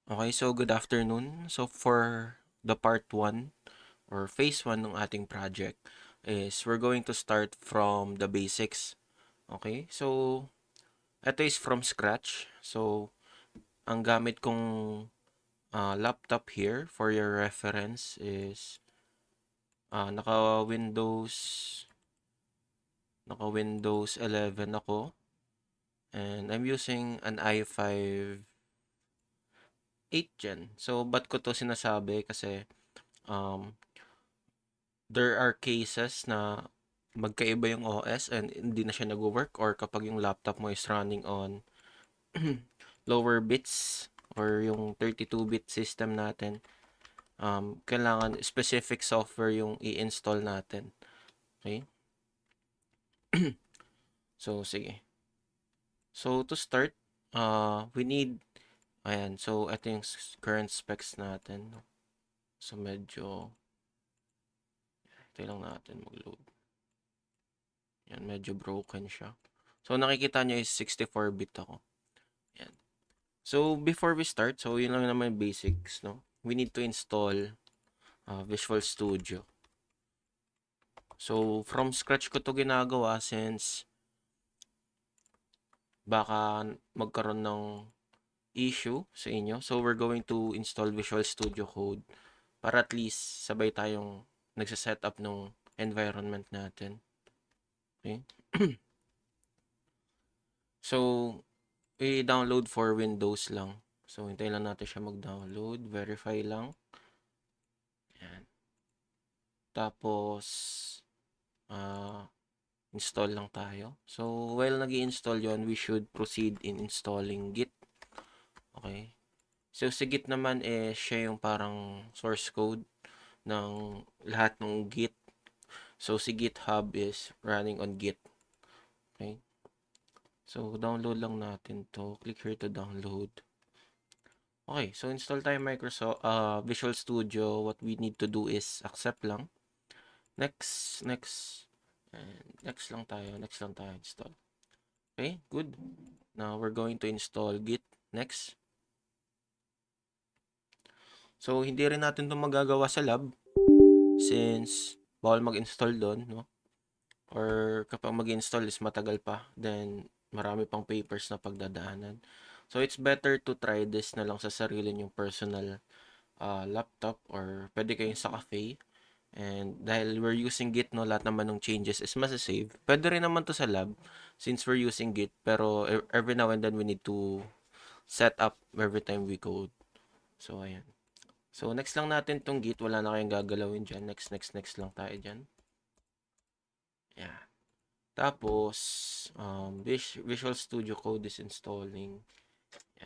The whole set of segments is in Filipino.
Okay, so good afternoon. So for the part 1 or phase 1 ng ating project is we're going to start from the basics. Okay? So ito is from scratch. So ang gamit kong laptop here for your reference is naka Windows 11 ako, and I'm using an i5 8 gen. So ba't ko to sinasabi? Kasi um, there are cases na magkaiba yung OS and hindi na siya nagwo-work, or kapag yung laptop mo is running on lower bits or yung 32-bit system natin, kailangan specific software yung i-install natin. Okay? So, sige. So, to start, we need, ayan, so ito yung current specs natin. So, medyo, ito lang natin mag-load. Yan, medyo broken siya. So, nakikita nyo is 64-bit ako. Yan. So, before we start, so yun lang naman yung basics, no? We need to install Visual Studio. So, from scratch ko to ginagawa since baka magkaroon ng issue sa inyo. So, we're going to install Visual Studio Code para at least sabay tayong nagsa-setup ng environment natin. Okay? So, i-download for Windows lang. So, hintayin lang natin siya mag-download. Verify lang. Yan. Tapos, ah, install lang tayo. So, while nag install yon, we should proceed in installing Git. Okay. So, si Git naman siya yung parang source code ng lahat ng Git. So, si GitHub is running on Git. Okay. So, download lang natin to. Click here to download. Okay. So, install tayo Visual Studio. What we need to do is accept lang. Next. And next lang tayo. Install. Okay, good. Now, we're going to install Git. Next. So, hindi rin natin 'to magagawa sa lab since bawal mag-install doon, no? Or kapag mag-install is matagal pa. Then, marami pang papers na pagdadaanan. So, it's better to try this na lang sa sarili nyong personal laptop, or pwede kayong sa cafe. And dahil we're using Git, no, lahat naman ng changes is masasave. Pwede rin naman to sa lab since we're using Git. Pero every now and then we need to set up every time we code. So, ayan. So, next lang natin tong Git. Wala na kayong gagalawin dyan. Next lang tayo dyan. Yeah. Tapos, Visual Studio Code is installing.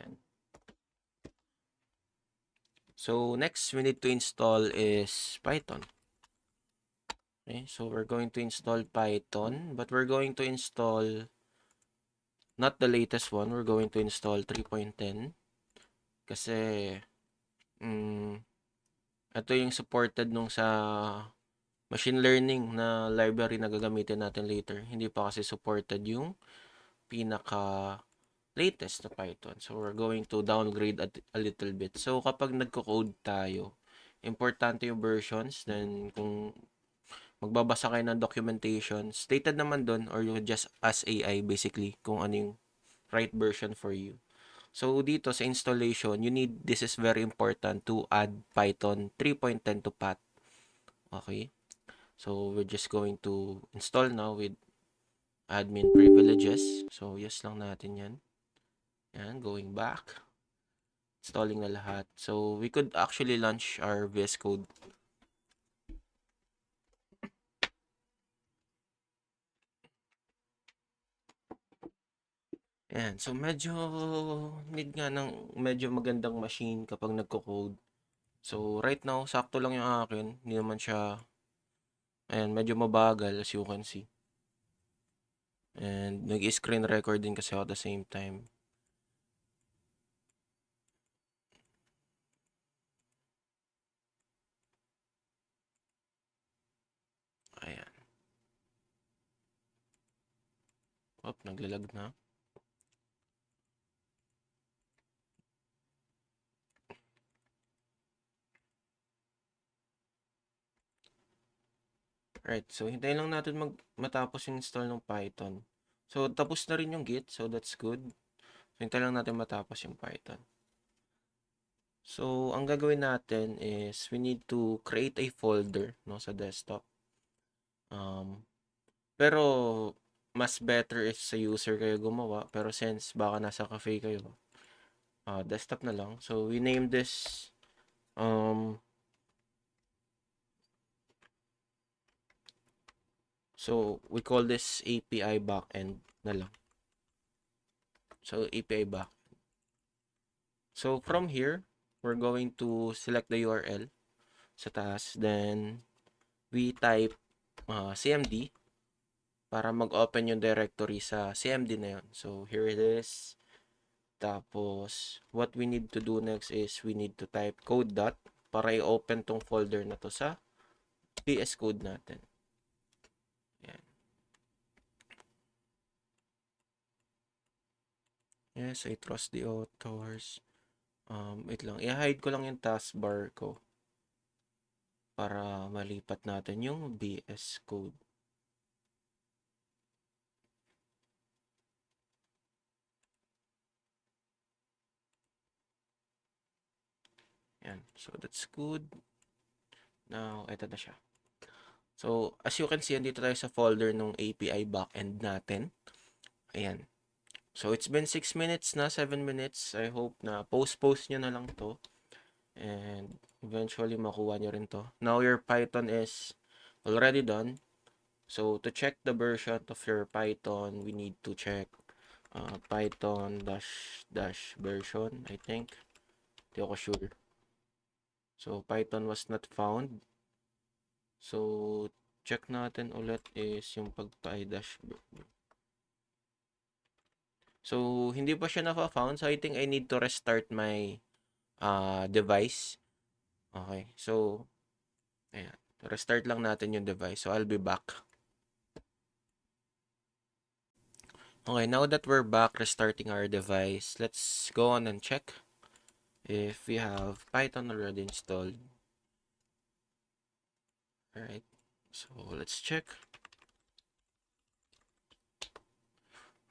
Yan. So, next we need to install is Python. Okay, so we're going to install Python, but we're going to install not the latest one. We're going to install 3.10 kasi ito yung supported nung sa machine learning na library na gagamitin natin later. Hindi pa kasi supported yung pinaka latest na Python. So, we're going to downgrade a little bit. So, kapag nagko-code tayo, importante yung versions. Then, kung magbabasa kayo ng documentation, stated naman doon, or you just ask AI basically kung ano yung right version for you. So, dito sa installation, this is very important to add Python 3.10 to path. Okay? So, we're just going to install now with admin privileges. So, yes lang natin yan. Yan, going back. Installing na lahat. So, we could actually launch our VS Code. Ayan. So, medyo need nga ng medyo magandang machine kapag nagko-code. So, right now, sakto lang yung akin. Hindi naman siya, ayan, medyo mabagal as you can see. And nag-screen record din kasi ako at the same time. Ayan. Naglalag na. Right, so hintayin lang natin matapos yung install ng Python. So tapos na rin yung Git, so that's good. So hintayin lang natin matapos yung Python. So ang gagawin natin is we need to create a folder no sa desktop. Pero mas better if sa user kayo gumawa, pero since baka nasa cafe kayo, desktop na lang. So we name this so we call this API backend na lang. So API back. So from here, we're going to select the URL sa taas, then we type cmd para mag-open yung directory sa cmd na yun. So here it is. Tapos what we need to do next is we need to type code dot para i-open tong folder na to sa VS Code natin. Yan. Yes, I trust the authors. Wait lang. I-hide ko lang yung taskbar ko para malipat natin yung VS Code. Yan. So, that's good. Now, ito na siya. So, as you can see, andito tayo sa folder ng API backend natin. Ayan. So, it's been 6 minutes na, 7 minutes. I hope na post nyo na lang to. And eventually, makuha nyo rin to. Now, your Python is already done. So, to check the version of your Python, we need to check Python dash version, I think. Hindi ako sure. So, Python was not found. So, check natin ulit is yung pagpa-dash. So, hindi pa siya na-found. So, I think I need to restart my device. Okay. So, ayan. Restart lang natin yung device. So, I'll be back. Okay, now that we're back restarting our device, let's go on and check if we have Python already installed. Alright, so let's check.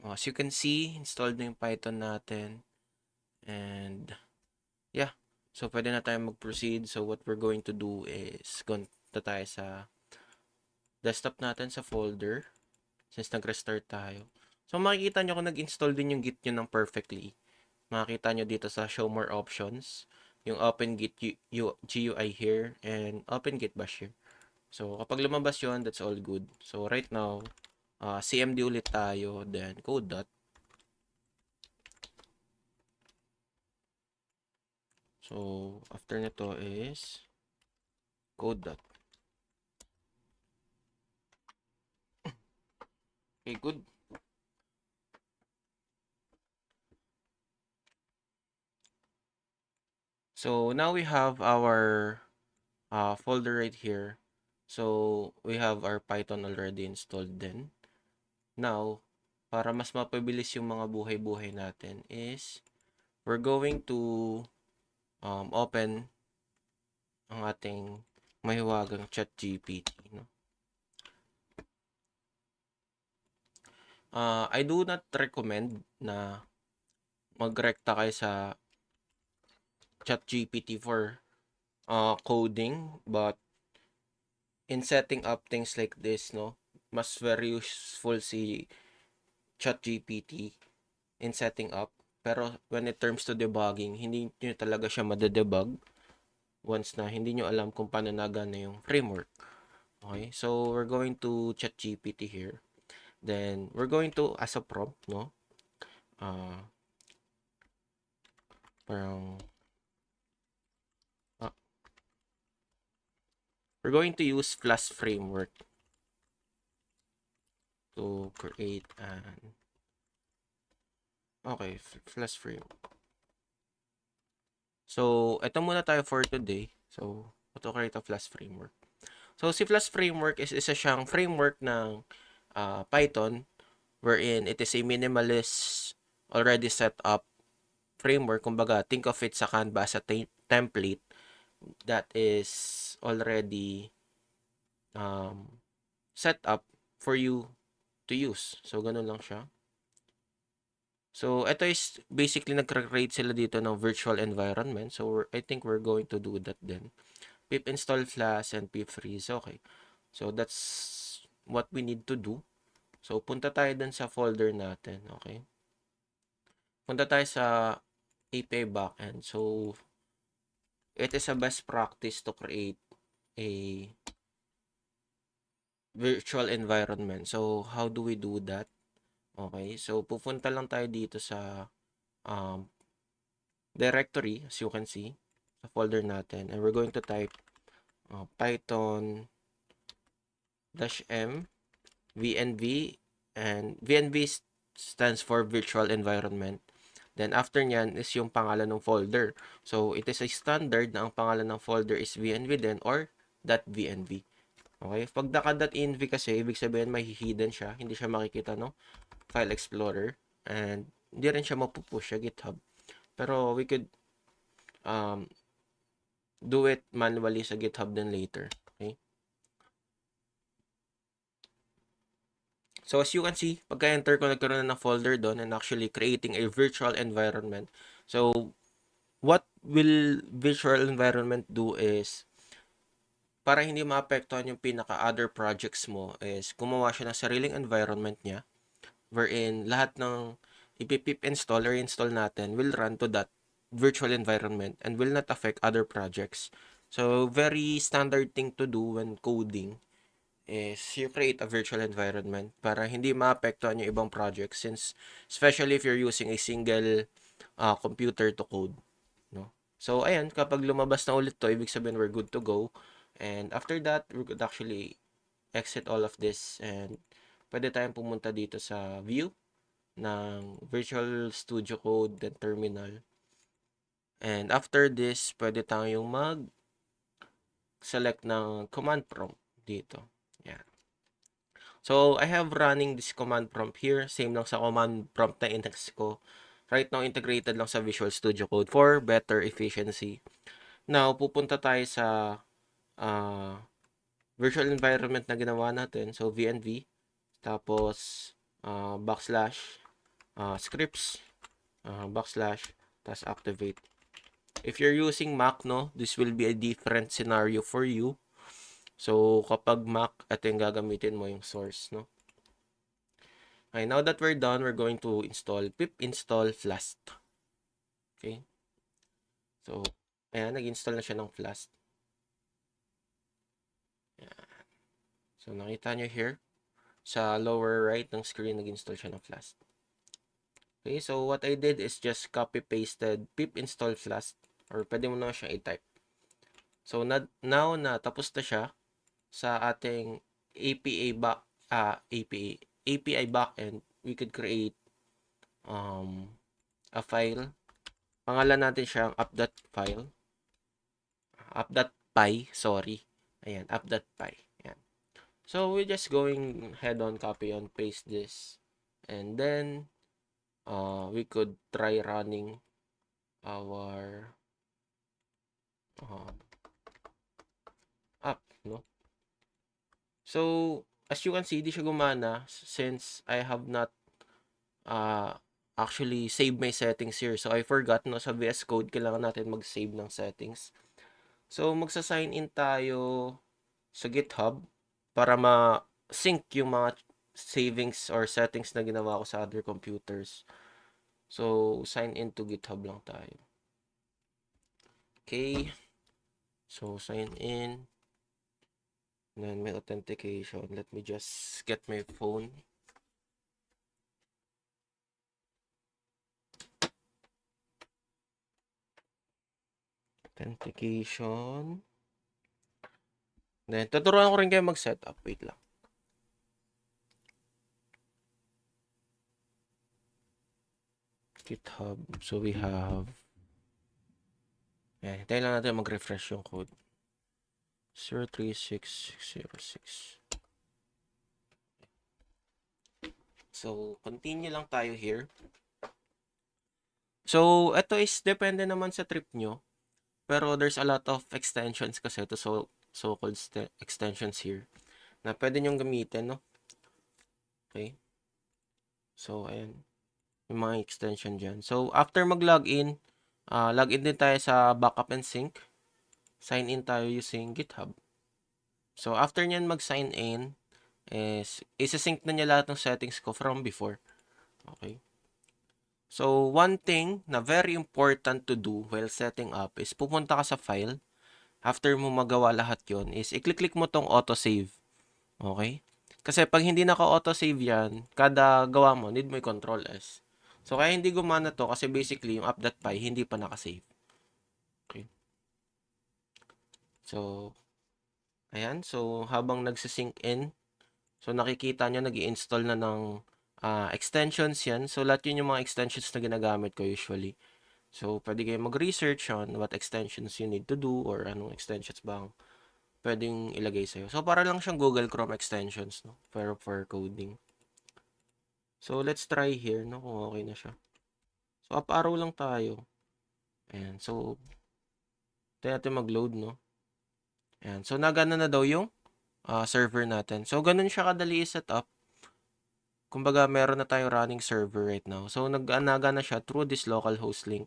As you can see, installed na yung Python natin. And yeah, so pwede na tayo mag-proceed. So what we're going to do is gunta tayo sa desktop natin sa folder since nag-restart tayo. So makikita nyo kung nag-install din yung Git nyo ng perfectly. Makikita nyo dito sa show more options, yung open Git GUI here and open Git bash here. So kapag lumabas yun, that's all good. So right now, cmd ulit tayo, then code dot. So after nito is code dot. Okay, good. So now we have our folder right here. So we have our Python already installed then. Now, para mas mapabilis yung mga buhay-buhay natin is we're going to open ang ating mahiwagang ChatGPT. No? I do not recommend na magrekta kayo sa ChatGPT for coding, but in setting up things like this, no, mas very useful si ChatGPT in setting up. Pero when it terms to debugging, hindi nyo talaga siya madedebug once na hindi nyo alam kung paano nagana yung framework. Okay, so we're going to ChatGPT here. Then we're going to, as a prompt, no, parang we're going to use Flask framework to create an Flask framework. So, ito muna tayo for today. So, to create a Flask framework. So, si Flask framework is isa siyang framework ng Python wherein it is a minimalist already set up framework. Kumbaga, think of it sa Canva as a template that is already setup for you to use. So, ganun lang siya. So, ito is basically nag-create sila dito ng virtual environment. So, I think we're going to do that then. Pip install Flash and pip freeze. Okay. So, that's what we need to do. So, punta tayo dun sa folder natin. Okay. Punta tayo sa API backend. So, it is a best practice to create a virtual environment. So, how do we do that? Okay. So, pupunta lang tayo dito sa directory, as you can see, sa folder natin. And we're going to type python -m vnv, and vnv stands for virtual environment. Then after nyan is yung pangalan ng folder. So it is a standard na ang pangalan ng folder is vnv din or .vnv. Okay? Pag naka.env kasi, ibig sabihin may hidden siya. Hindi siya makikita no file explorer. And hindi rin siya mapupush sa GitHub. Pero we could do it manually sa GitHub din later. Okay? So as you can see, pagka-enter ko, nagkaroon na ng folder doon and actually creating a virtual environment. So what will virtual environment do is, para hindi maapektuhan yung pinaka-other projects mo, is gumawa siya ng sariling environment niya wherein lahat ng ipipip install or install natin will run to that virtual environment and will not affect other projects. So very standard thing to do when coding is you create a virtual environment para hindi maapektuhan yung ibang projects, since especially if you're using a single computer to code, no? So ayan, kapag lumabas na ulit to, ibig sabihin we're good to go. And after that, we could actually exit all of this and pwede tayong pumunta dito sa view ng Visual Studio Code then terminal. And after this, pwede tayong select ng command prompt dito. Yan. So, I have running this command prompt here. Same lang sa command prompt na index ko. Right now, integrated lang sa Visual Studio Code for better efficiency. Now, pupunta tayo sa virtual environment na ginawa natin. So, VNV. Tapos, backslash, scripts, backslash, tapos activate. If you're using Mac, no, this will be a different scenario for you. So, kapag Mac, ito yung gagamitin mo yung source, no? Okay, now that we're done, we're going to install pip install Flask. Okay? So, ayan, nag-install na siya ng Flask. Ayan. So, nakita nyo here, sa lower right ng screen, nag-install siya ng Flask. Okay, so what I did is just copy-pasted pip install Flask, or pwede mo na siyang i-type. So, now na tapos na siya sa ating API backend, we could create a file. Pangalan natin siyang app.py, sorry. Ayan, app.py. Ayan. So, we're just going head on, copy and paste this. And then, we could try running our app, no? So, as you can see, di siya gumana since I have not actually save my settings here. So, I forgot, no, sa VS Code, kailangan natin mag-save ng settings. So, magsa-sign in tayo sa GitHub para ma-sync yung mga savings or settings na ginawa ko sa other computers. So, sign in to GitHub lang tayo. Okay. So, sign in. And then may authentication. Let me just get my phone. Authentication. Then, tuturuan ko rin kayo mag-setup. Wait lang. GitHub. So, we have... Ayan, hintayin lang natin mag-refresh yung code. 036606. So, continue lang tayo here. So, ito is depende naman sa trip nyo. Pero there's a lot of extensions kasi to so-called extensions here. na pwede nyong gamitin, no? Okay. So, ayan. Yung mga extension dyan. So, after mag-login, login din tayo sa backup and sync. Sign in tayo using GitHub. So, after nyan mag-sign in, is isa-sync na niya lahat ng settings ko from before. Okay. So, one thing na very important to do while setting up is pupunta ka sa file. After mo magawa lahat yon is i-click mo tong autosave. Okay? Kasi pag hindi naka-autosave yan, kada gawa mo, need mo i-control S. So, kaya hindi gumana to kasi basically yung app.py hindi pa nakasave. Okay? So, ayan. So, habang nagsisync in, so nakikita nyo nag-i-install na ng extensions yan. So, lahat yun yung mga extensions na ginagamit ko usually. So, pwede kayo mag-research on what extensions you need to do or anong extensions bang pwedeng ilagay sa'yo. So, para lang siyang Google Chrome extensions, no? Pero for coding. So, let's try here, no? Kung okay na siya. So, up arrow lang tayo. Ayan. So, tayo natin mag-load, no? Ayan. So, nagana na daw yung server natin. So, ganun siya kadali i-set up. Kumbaga, meron na tayong running server right now. So, nag-anaga na siya through this localhost link.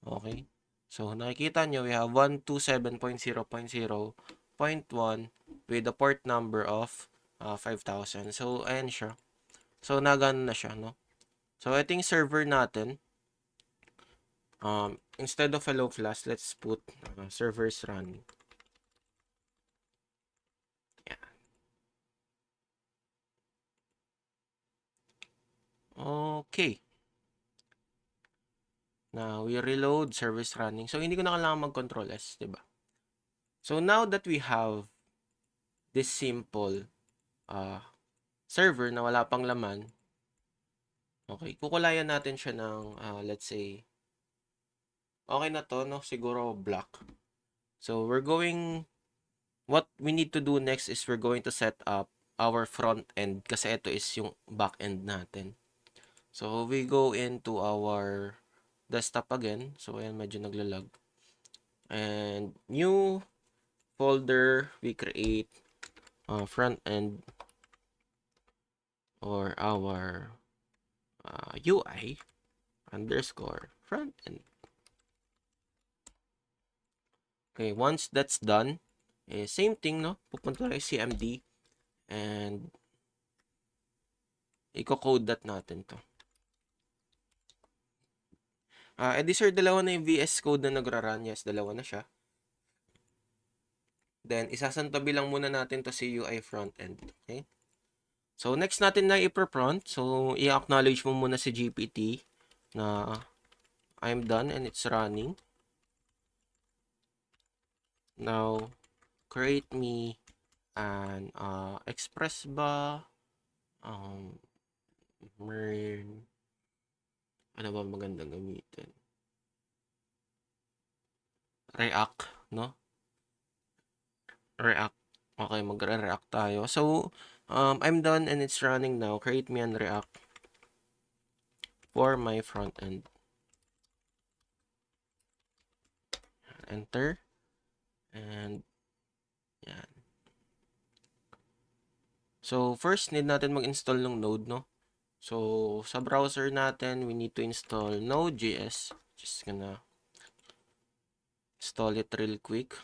Okay? So, nakikita nyo, we have 127.0.0.1 with a port number of 5,000. So, ayan siya. So, nagana na siya, no? So, ito yung server natin. Instead of hello class, let's put servers running. Yeah. Okay. Now, we reload service running. So, hindi ko na kailangan mag-control S, diba? So, now that we have this simple server na wala pang laman, okay, kukulayan natin siya ng, let's say, okay na to, no? Siguro block. So, what we need to do next is we're going to set up our front end kasi ito is yung back end natin. So, we go into our desktop again. So, ayan, medyo naglalag. And new folder, we create front end or our UI underscore front end. Okay, once that's done, same thing, no? Pupunta tayo CMD and i-code that natin to. Edi sir, dalawa na yung VS Code na nagra-run. Yes, dalawa na siya. Then, isasantabi lang muna natin to si UI frontend. Okay? So, next natin na i-prompt. So, i-acknowledge mo muna si GPT na I'm done and it's running. Now, create me an Express ba? Ano ba magandang gamitin? React, no? React. Okay, magre-react tayo. So, I'm done and it's running now. Create me an React for my front end. Enter. And, yan. So, first, need natin mag-install ng Node, no? So, sa browser natin, we need to install Node.js. Just gonna install it real quick.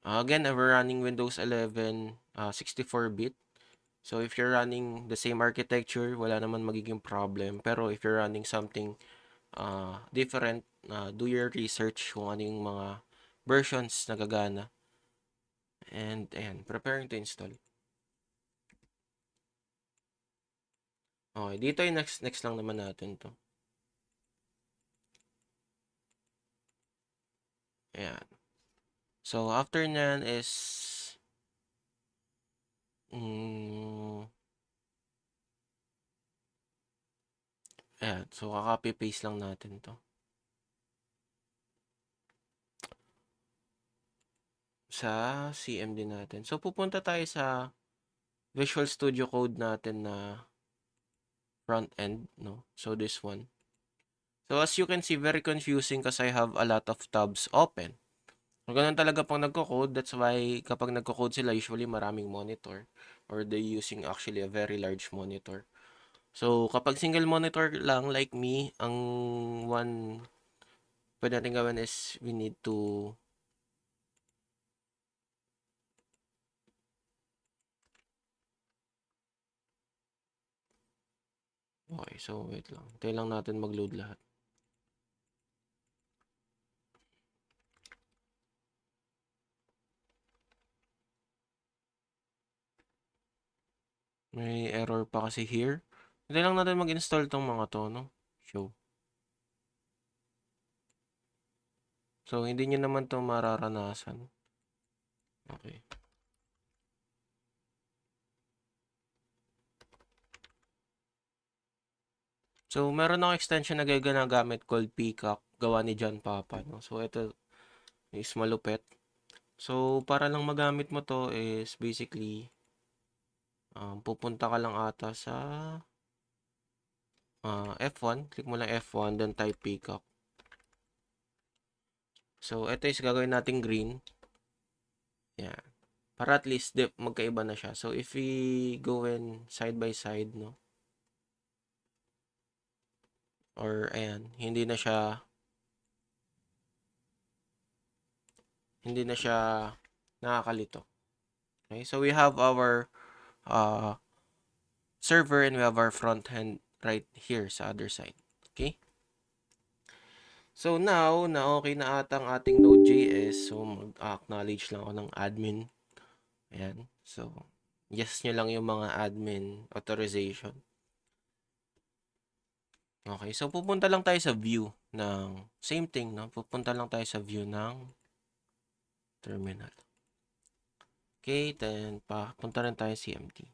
Again, we're running Windows 11 64-bit. So, if you're running the same architecture, wala naman magiging problem. Pero if you're running something different, do your research kung ano yung mga versions na gagana. And, ayan, preparing to install. Okay, dito yung next lang naman natin to. Ayan. So, after nyan is ayan. So, kaka-copy-paste lang natin to. Sa CMD natin. So, pupunta tayo sa Visual Studio Code natin na front end, no? So, this one. So, as you can see, very confusing kasi I have a lot of tabs open. So, ganun talaga pang nagko-code. That's why kapag nagko-code sila, usually maraming monitor or they using actually a very large monitor. So, kapag single monitor lang like me, ang one pwede natin gawin is we need to okay, so wait lang. Hintayin lang natin mag-load lahat. May error pa kasi here. Hintayin lang natin mag-install tong mga to, no? Show. So, hindi nyo naman to mararanasan. Okay. So, meron akong extension na ginagamit called Peacock, gawa ni John Papa, no? So, ito is malupit. So, para lang magamit mo to is basically, pupunta ka lang ata sa F1. Click mo lang F1, then type Peacock. So, ito is gagawin natin green. Yan. Para at least magkaiba na siya. So, if we go in side by side, no? Or, ayan, hindi na siya nakakalito. Okay? So, we have our uh, server and we have our front end right here sa other side. Okay? So, now, na okay na ata ang ating Node.js, so mag-acknowledge lang ako ng admin. Ayan. So, yes nyo lang yung mga admin authorization. Okay, so pupunta lang tayo sa view ng same thing, no? Pupunta lang tayo sa view ng terminal. Okay, then papunta rin tayo CMD.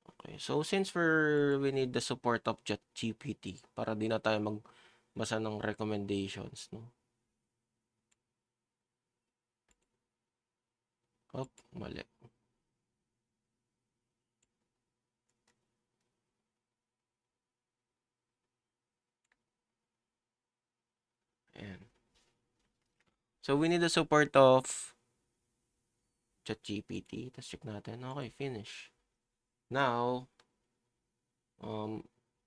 Okay, so since we need the support of ChatGPT para di na tayo magbasa ng recommendations, no? Oh, mali. Ayan. So we need the support of ChatGPT. Tapos check natin. Okay, finish. Now,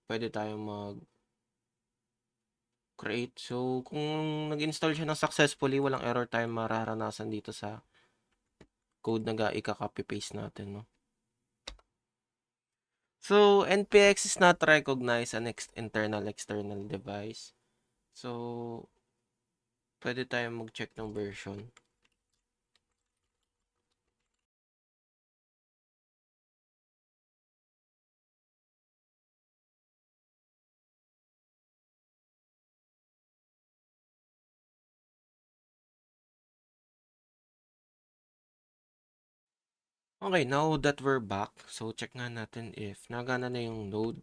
pwede tayong mag-create. So, kung nag-install siya ng successfully, walang error tayo mararanasan dito sa code na ika-copy paste natin, no? So, NPX is not recognize an internal external device. So, pwede tayong mag-check ng version. Okay, now that we're back, so check nga natin if nagana na yung node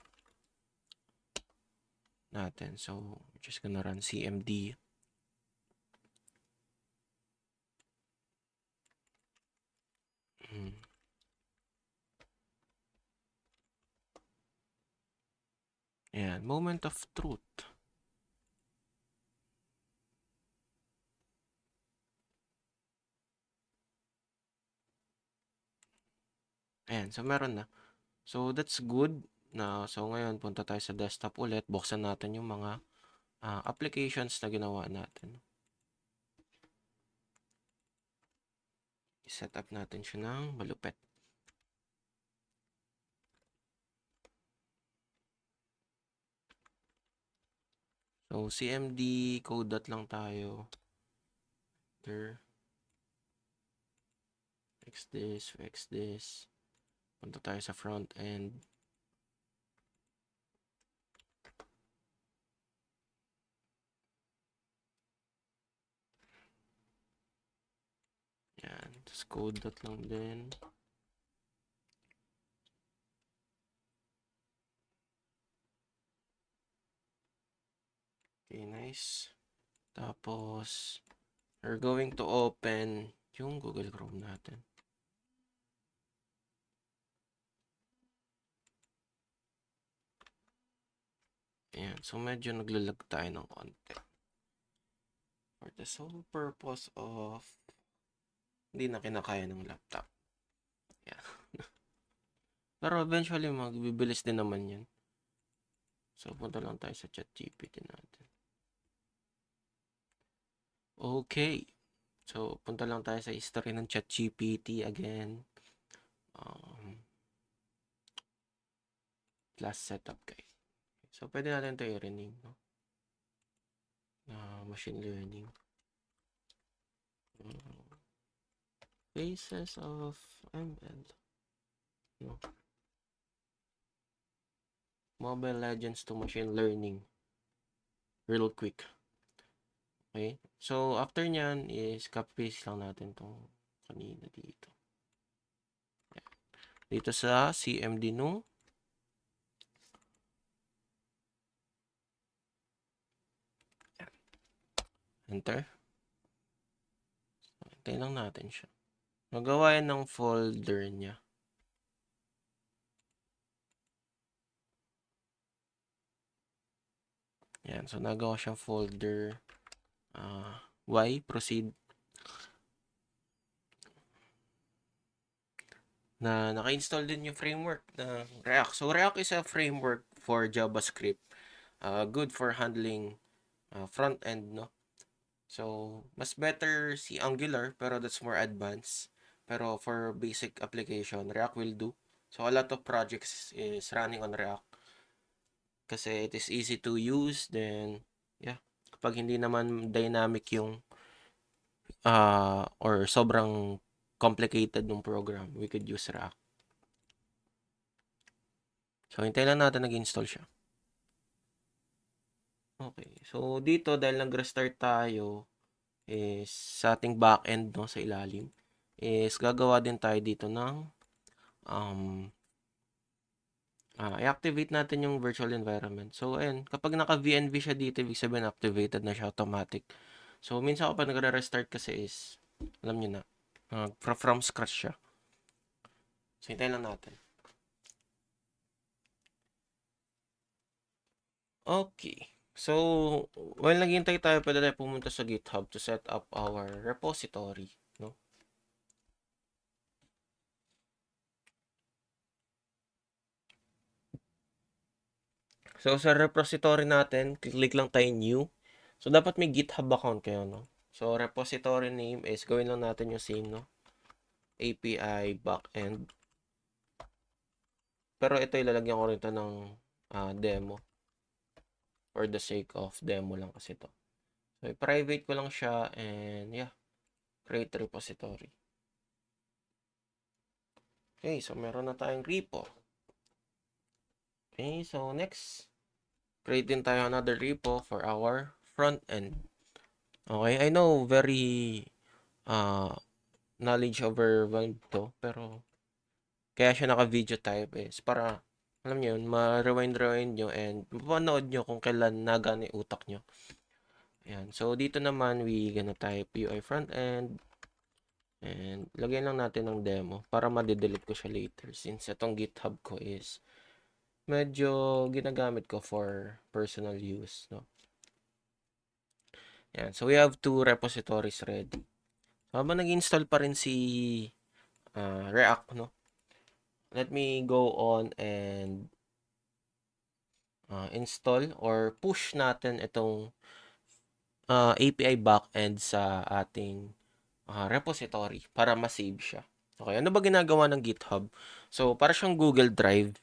natin. So, we're just gonna run cmd. Ayan, moment of truth. Ayan, so meron na. So, that's good. So, ngayon, punta tayo sa desktop ulit. Buksan natin yung mga applications na ginawa natin. I-set up natin siya ng malupit. So, cmd code lang tayo. There. Fix this. Punta tayo sa front end. Yan. Tapos code lang din. Okay, nice. Tapos, we're going to open yung Google Chrome natin. Ayan. So, medyo naglalag tayo ng konti. for the sole purpose of hindi na kinakaya ng laptop. Yeah. Pero eventually, magbibilis din naman yan. So, punta lang tayo sa ChatGPT natin. Okay. So, punta lang tayo sa history ng ChatGPT again. Class setup guys. So, pwede natin ito i-rename, no? Machine learning. Phases of ML. No? Mobile Legends to machine learning. Real quick. Okay? So, after nyan is copy-paste lang natin itong kanina dito. Yan. Dito sa CMD nung enter. Hintayin lang natin siya. Magawa yan ng folder niya. Yan. So, nagawa siyang folder. Y, proceed. Na naka-install din yung framework na React. So, React is a framework for JavaScript. Good for handling front-end, no? So, mas better si Angular, pero that's more advanced. Pero for basic application, React will do. So, a lot of projects is running on React. Kasi it is easy to use. Then, yeah. Kapag hindi naman dynamic yung or sobrang complicated ng program, we could use React. So, hintayin lang natin nag-install siya. Okay. So, dito, dahil nag-restart tayo, is sa ating backend, no, sa ilalim, is gagawa din tayo dito ng i-activate natin yung virtual environment. So, ayan, kapag naka-VNV siya dito, ibig sabihin activated na siya automatic. So, minsan kapag nagre-restart kasi is, alam nyo na, from scratch siya. So, hintayin lang natin. Okay. So, while naghihintay tayo, pwede tayo pumunta sa GitHub to set up our repository, no? So, sa repository natin, click lang tayo new. So, dapat may GitHub account kayo, no? So, repository name is, gawin lang natin yung same, no? API backend. Pero ito, ilalagyan ko rin ito ng demo. For the sake of demo lang kasi ito. So, private ko lang siya and yeah, create repository. Okay, so meron na tayong repo. Okay, so next, create din tayo another repo for our front end. Okay, I know very knowledge overwhelmed to, pero kaya siya naka-video type is para, alam nyo yun, ma-rewind nyo and mapanood nyo kung kailan nagana yung utak nyo. Ayan. So, dito naman, we gonna type UI front end. And, lagyan lang natin ng demo para ma-delete ko siya later since itong GitHub ko is medyo ginagamit ko for personal use, no? Ayan. So, we have 2 repositories ready. So, habang nag-install pa rin si React, no? Let me go on and install or push natin itong API backend sa ating repository para ma-save siya. Okay, ano ba ginagawa ng GitHub? So, para siyang Google Drive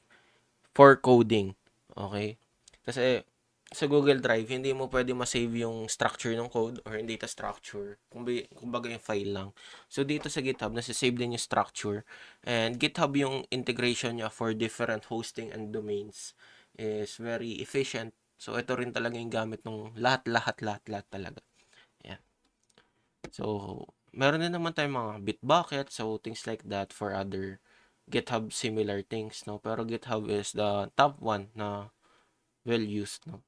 for coding. Okay? Kasi sa Google Drive, hindi mo pwede ma-save yung structure ng code or yung data structure. Kumbaga yung file lang. So, dito sa GitHub, nasa-save din yung structure. And GitHub yung integration niya for different hosting and domains is very efficient. So, ito rin talaga yung gamit ng lahat talaga. Yan. So, meron din naman tayong mga Bitbucket, so things like that for other GitHub similar things, no? Pero GitHub is the top one na well used, no?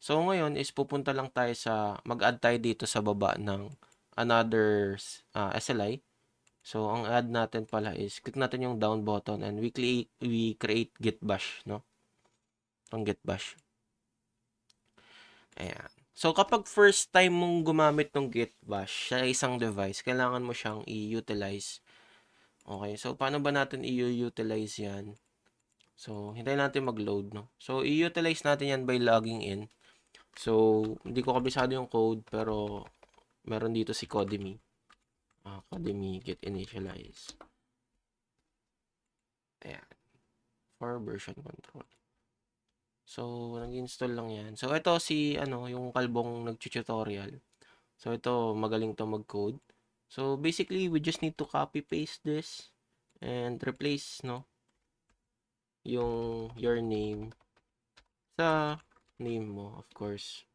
So, ngayon is pupunta lang tayo mag-add tayo dito sa baba ng another SLI. So, ang add natin pala is, click natin yung down button and we create git bash, no? Itong git bash. Ayan. So, kapag first time mong gumamit ng Git Bash sa isang device, kailangan mo siyang i-utilize. Okay, so paano ba natin i-utilize yan? So, hintayin natin mag-load, no? So, i-utilize natin yan by logging in. So, hindi ko kabisado yung code, pero meron dito si Codemy. Codemy Git Initialize. Ayan. For version control. So, nag-install lang yan. So, ito si, yung kalbong nag-tutorial. So, ito, magaling to mag-code. So, basically, we just need to copy-paste this and replace, no, your name sa name mo, of course.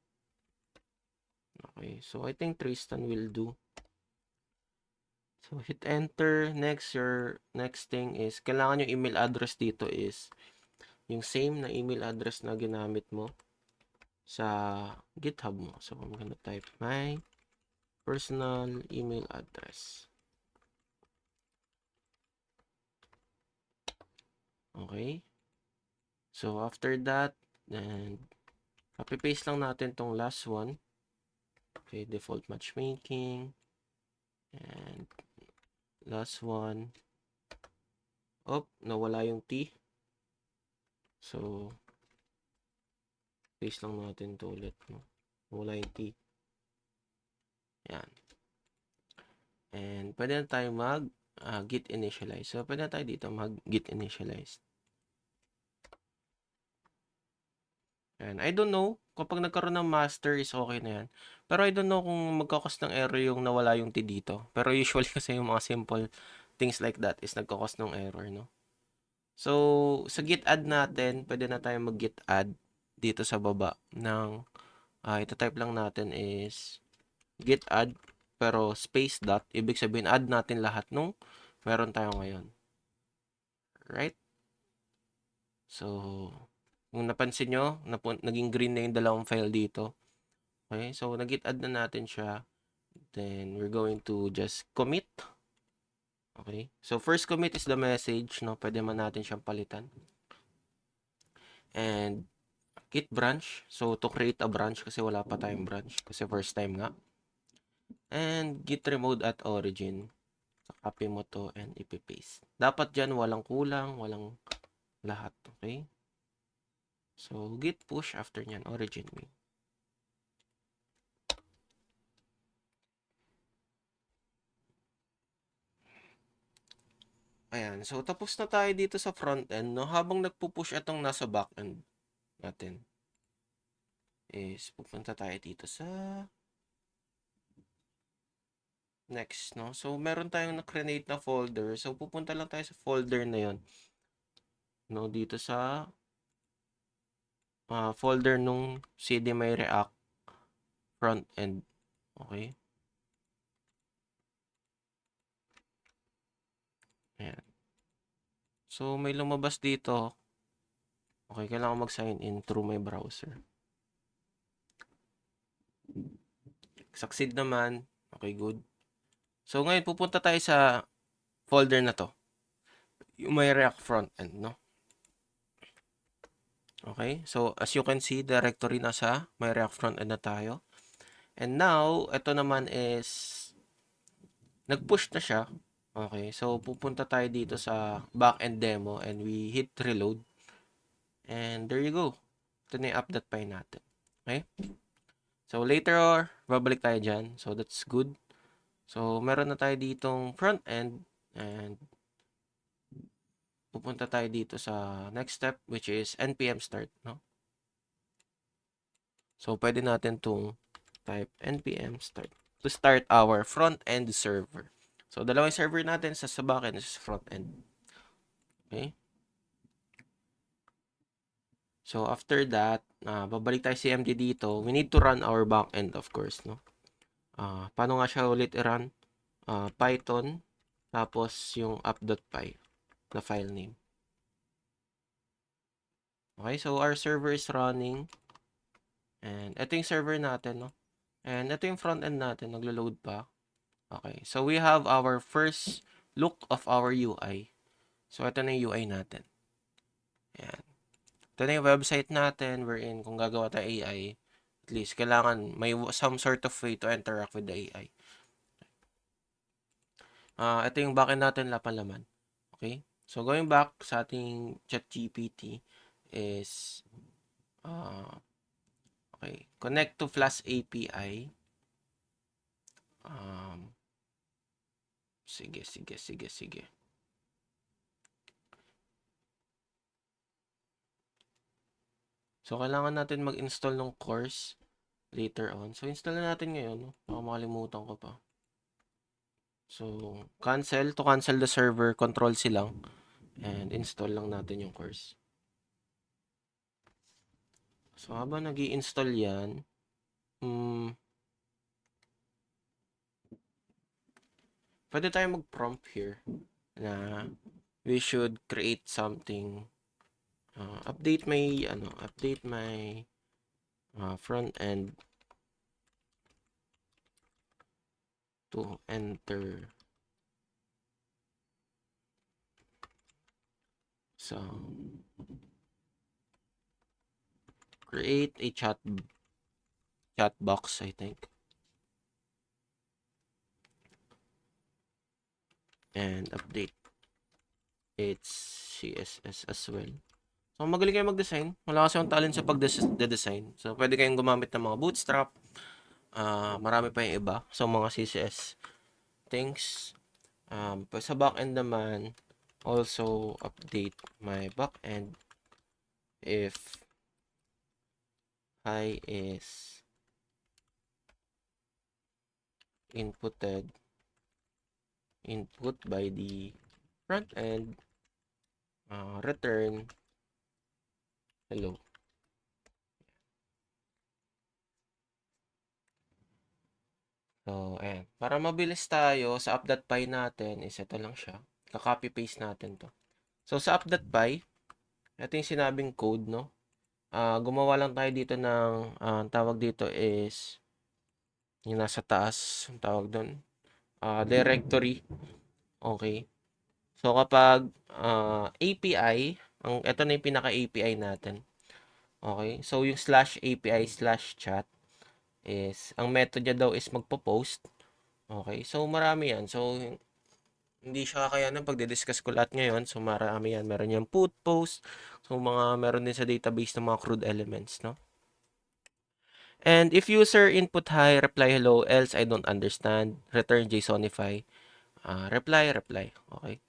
Okay, so I think Tristan will do. So, hit enter. Next, your next thing is, kailangan yung email address dito is yung same na email address na ginamit mo sa GitHub mo. So, I'm gonna type my personal email address. Okay. So, after that, and copy-paste lang natin tong last one. Okay, default matchmaking. And last one. Oh, nawala yung T. So, paste lang natin to ulit. No? Nawala yung T. Yan. And pwede na tayo mag git initialize. So, pwede na tayo dito mag git initialize. And I don't know, kapag nagkaroon ng master is okay na yan. Pero I don't know kung magkakos ng error yung nawala yung T dito. Pero usually kasi yung mga simple things like that is nagkakos ng error, no? So, sa git add natin, pwede na tayo mag git add dito sa baba ng, ito-type lang natin is git add, pero space dot, ibig sabihin add natin lahat nung meron tayo ngayon. Right? So, kung napansin nyo, naging green na yung dalawang file dito. Okay, so nag-git add na natin siya. Then, we're going to just commit. Okay, so first commit is the message, no? Pwede man natin siyang palitan. And, git branch. So, to create a branch, kasi wala pa tayong branch. Kasi first time nga. And, git remote at origin. So, copy mo to and ipipaste. Dapat dyan, walang kulang, walang lahat. Okay? So, git push after nyan, origin me. Ayan. So, tapos na tayo dito sa front end, no? Habang nagpo-push itong nasa back end natin, is pupunta tayo dito sa next, no? So, meron tayong na-create na folder. So, pupunta lang tayo sa folder na yon, no? Dito sa folder nung CDMI React front end. Okay? Ayan. So, may lumabas dito. Okay, kailangan mag-sign in through my browser. Succeed naman. Okay, good. So, ngayon, pupunta tayo sa folder na to. Yung may React front end, no? Okay, so as you can see, directory nasa may React front end na tayo. And now, ito naman is nag-push na siya. Okay, so pupunta tayo dito sa backend demo and we hit reload. And there you go. Ito na yung update file natin. Okay? So later, babalik tayo dyan. So that's good. So meron na tayo ditong front end and pupunta tayo dito sa next step which is npm start, no? So pwede natin itong type npm start to start our front-end server. So, dalawang server natin sa backend sa front-end. Okay? So, after that, babalik tayo si MD dito. We need to run our backend, of course, no? Paano nga siya ulit i-run? Python, tapos yung app.py na file name. Okay, so our server is running. And ito yung server natin, no? And ito yung front-end natin, naglo-load pa. Okay, so we have our first look of our UI. So, ito na yung UI natin. Ayan. Ito na yung website natin wherein kung gagawa tayo AI, least, kailangan may some sort of way to interact with the AI. Ito yung backend natin, laman. Okay? So, going back sa ating ChatGPT is, okay, connect to Flash API. Sige. So, kailangan natin mag-install ng course later on. So, install na natin ngayon. No? Baka makalimutan ko pa. So, to cancel the server, control C lang. And install lang natin yung course. So, habang nag-i-install yan, pwede tayo mag-prompt here na we should create something. Update my front end to enter some, create a chat box, I think, and update its CSS as well. So, magaling kayo mag-design. Wala kasi akong talent sa pag-design. So, pwede kayong gumamit ng mga Bootstrap. Marami pa yung iba. So, mga CSS things. Sa backend naman, also update my backend if hi is input by the front end, return hello. So, ayan. Para mabilis tayo sa app.py natin, is ito lang siya. Ka-copy-paste natin to. So, sa app.py, ito yung sinabing code, no? Gumawa lang tayo dito ng, tawag dito is, yung nasa taas, ang tawag doon, directory. Okay. So, kapag API, ito na yung pinaka-API natin. Okay. So, yung /API/chat is, ang method niya daw is magpo-post. Okay. So, marami yan. So, hindi siya kakayanan pagdi-discuss ko lahat ngayon. So, marami yan. Meron yung put, post. So, meron din sa database ng mga CRUD elements, no? And if user input hi, reply hello, else I don't understand, return JSONify. Reply. Okay.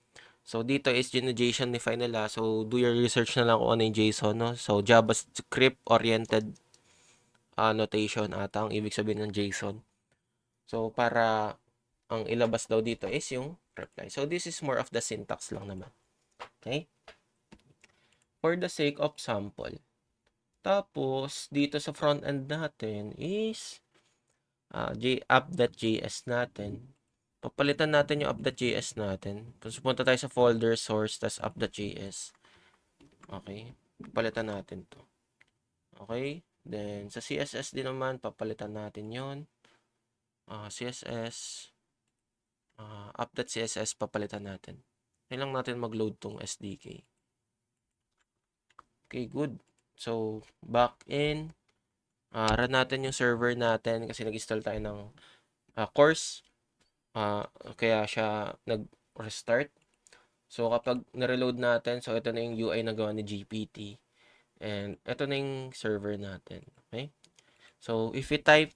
So, dito is JSONify nila. So, do your research na lang kung ano yung JSON, no? So, JavaScript-oriented notation ata ang ibig sabihin ng JSON. So, para ang ilabas daw dito is yung reply. So, this is more of the syntax lang naman. Okay? For the sake of sample. Tapos, dito sa front end natin is app.js natin. Papalitan natin yung app.js natin. Punta tayo sa folder, source, tas app.js. Okay? Papalitan natin to. Okay? Then, sa CSS din naman, papalitan natin yon. CSS, app.css, papalitan natin. Kailangan natin mag-load tong SDK. Okay, good. So, back in, run natin yung server natin kasi nag-install tayo ng course. Kaya siya nag-restart. So, kapag na-reload natin, so ito na yung UI na gawa ni GPT. And ito na yung server natin. Okay? So, if we type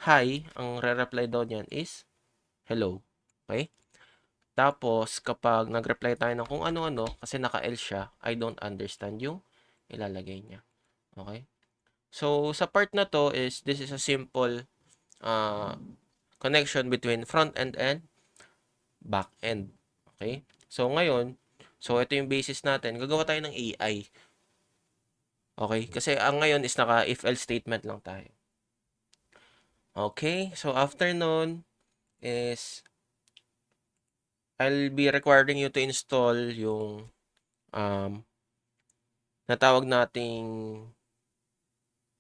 hi, ang re-reply daw niyan is hello. Okay? Tapos, kapag nag-reply tayo ng kung ano-ano, kasi naka-else siya, I don't understand yung ilalagay niya. Okay? So, sa part na to is, this is a simple connection between front end and back end. Okay? So, ngayon, ito yung basis natin. Gagawa tayo ng AI. Okay? Kasi ang ngayon is naka-if-else statement lang tayo. Okay? So, after nun is, I'll be requiring you to install yung natawag nating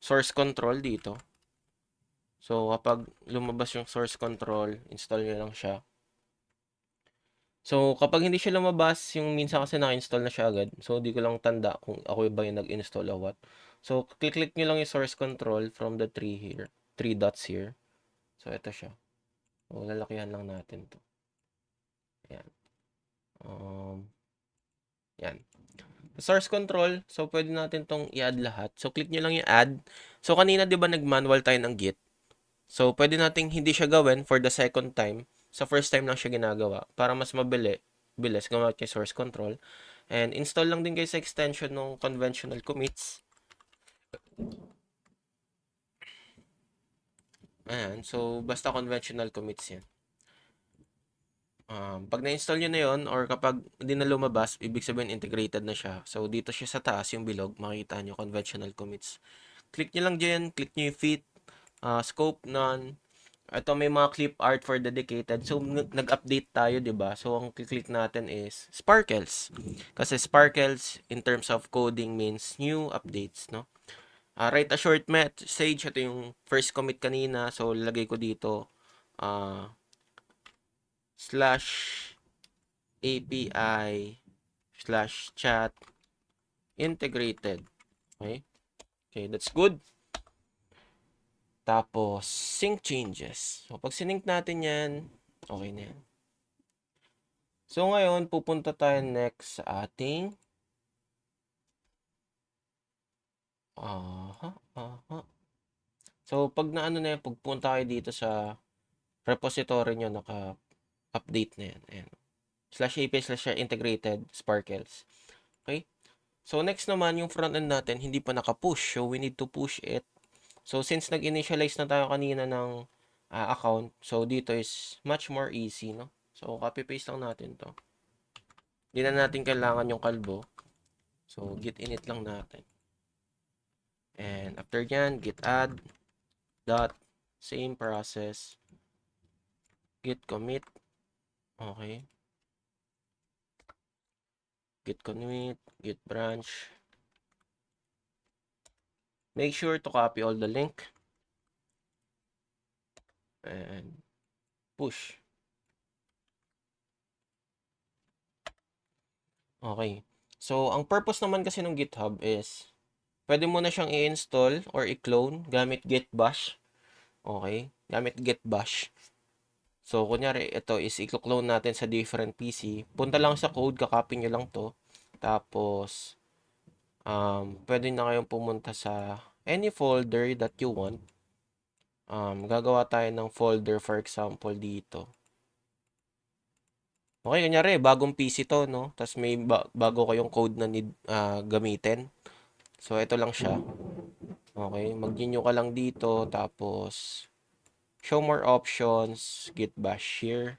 source control dito. So, kapag lumabas yung source control, install nyo lang siya. So, kapag hindi siya lumabas, yung minsan kasi naka-install na siya agad. So, di ko lang tanda kung ako ba yung nag-install o what. So, click nyo lang yung source control from the tree here. 3 dots here. So, ito siya. So, lalakihan lang natin to. Ayan. Yan. Source control. So, pwede natin tong i-add lahat. So, click nyo lang yung add. So, kanina, di ba, nag-manual tayo ng Git? So, pwede nating hindi siya gawin for the second time. Sa first time lang siya ginagawa. Para mas bilis, gamit kay source control. And install lang din kayo sa extension ng conventional commits. Ayan. So, basta conventional commits yan. Pag na-install nyo na yon or kapag hindi na lumabas, ibig sabihin integrated na siya. So, dito siya sa taas, yung bilog, makikita nyo, conventional commits. Click nyo lang dyan, click nyo yung fit, scope, none. Ito may mga clip art for dedicated. So, nag-update tayo, di ba? So, ang click natin is Sparkles. Kasi Sparkles, in terms of coding, means new updates, no? Write a short message. Ito yung first commit kanina. So, lagay ko dito, slash API slash chat integrated. Okay? Okay, that's good. Tapos, sync changes. So, pag sync natin yan, okay na yan. So, ngayon, pupunta tayo next sa ating So, pag naano na yan, pagpunta kayo dito sa repository nyo, naka-update na yan. Ayan. Slash API slash integrated sparkles. Okay? So, next naman, yung front end natin, hindi pa naka-push. So, we need to push it. So, since nag-initialize na tayo kanina ng account, so dito is much more easy, no? So, copy-paste lang natin to. Hindi na natin kailangan yung kalbo. So, git init lang natin. And after yan, git add, dot, same process, git commit, okay. Git commit, git branch. Make sure to copy all the link. And push. Okay. So, ang purpose naman kasi ng GitHub is, pwede mo na siyang i-install or i-clone gamit git bash. Okay? Gamit git bash. So, kunyari, ito is i-clone natin sa different PC. Punta lang sa code, kakopy nyo lang to. Tapos, pwede na kayong pumunta sa any folder that you want. Gagawa tayo ng folder, for example, dito. Okay, kunyari, bagong PC to, no? Tapos may bago kayong code na need gamitin. So, ito lang siya. Okay, mag-renew ka lang dito. Tapos, show more options, git bash here.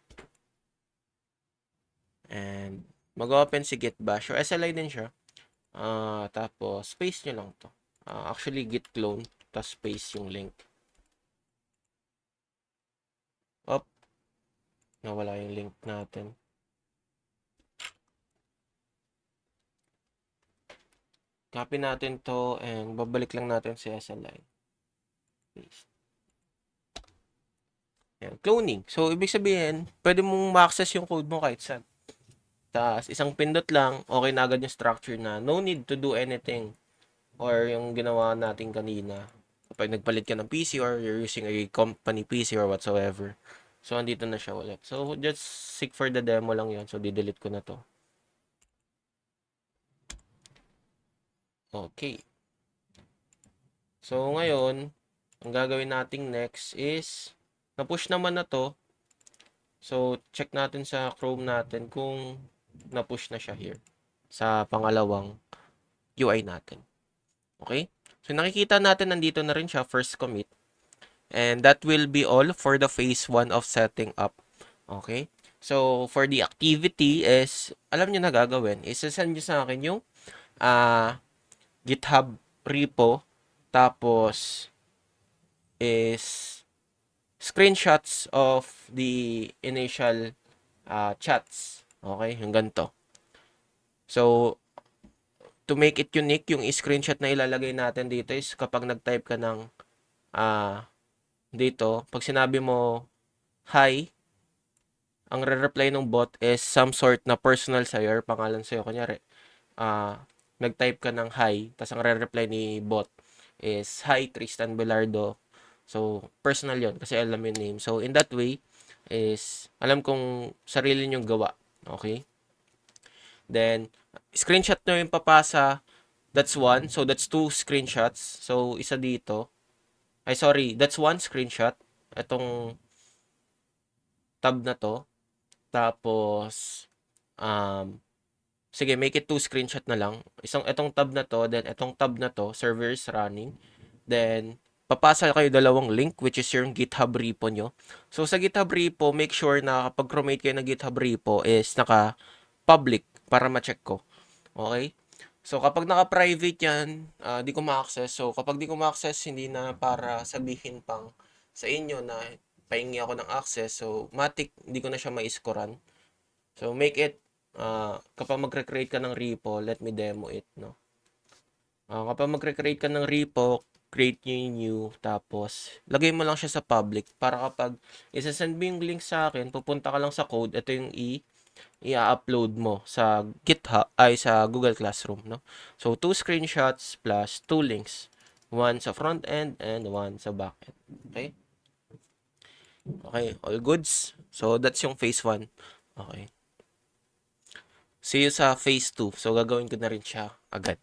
And, mag-open si git bash. So, SLI din siya. Tapos, paste nyo lang to. Actually, git clone. Tapos, paste yung link. Op. Nawala yung link natin. Copy natin to and babalik lang natin si SLI. Paste. Yan. Cloning. So, ibig sabihin, pwede mong ma-access yung code mo kahit saan. Tapos, isang pindot lang, okay na agad yung structure na no need to do anything. Or yung ginawa natin kanina. Kapag nagpalit ka ng PC or you're using a company PC or whatsoever. So, andito na siya ulit. So, just seek for the demo lang yan. So, di-delete ko na to. Okay. So, ngayon, ang gagawin nating next is, na-push naman na to. So, check natin sa Chrome natin kung na-push na siya here. Sa pangalawang UI natin. Okay? So, nakikita natin nandito na rin siya, first commit. And that will be all for the phase 1 of setting up. Okay? So, for the activity is, alam nyo na gagawin, isasend nyo sa akin yung GitHub repo. Tapos, is screenshots of the initial chats. Okay? Yung ganito. So, to make it unique, yung screenshot na ilalagay natin dito is kapag nag-type ka ng dito, pag sinabi mo hi, ang re-reply ng bot is some sort na personal sa'yo or pangalan sa'yo. Kunyari, nag-type ka ng hi, tapos ang re-reply ni bot is, "Hi, Tristan Belardo." So, personal yon kasi alam yung name. So, in that way, is alam kong sarili nyong gawa. Okay? Then, screenshot nyo yung papasa. That's one. So, that's two screenshots. So, isa dito. Ay, sorry. That's one screenshot. Itong tab na to. Tapos, sige, make it two screenshot na lang. Itong tab na to, then itong tab na to, server is running. Then, papasa kayo dalawang link, which is yung GitHub repo nyo. So, sa GitHub repo, make sure na kapag cromate kayo ng GitHub repo is naka-public para ma-check ko. Okay? So, kapag naka-private yan, di ko ma-access. So, kapag di ko ma-access, hindi na para sabihin pang sa inyo na pahingi ako ng access. So, matik, hindi ko na siya ma-scorean. So, make it, kapag magre-create ka ng repo, let me demo it, no? Kapag magre-create ka ng repo, create new, tapos, lagay mo lang siya sa public para kapag isa-send mo yung link sa akin, pupunta ka lang sa code, ito yung i-upload mo sa GitHub, ay sa Google Classroom, no? So, 2 screenshots plus 2 links. One sa front end and one sa back end. Okay? Okay, all goods. So, that's yung phase 1. Okay. See you sa phase 2. So, gagawin ko na rin siya agad.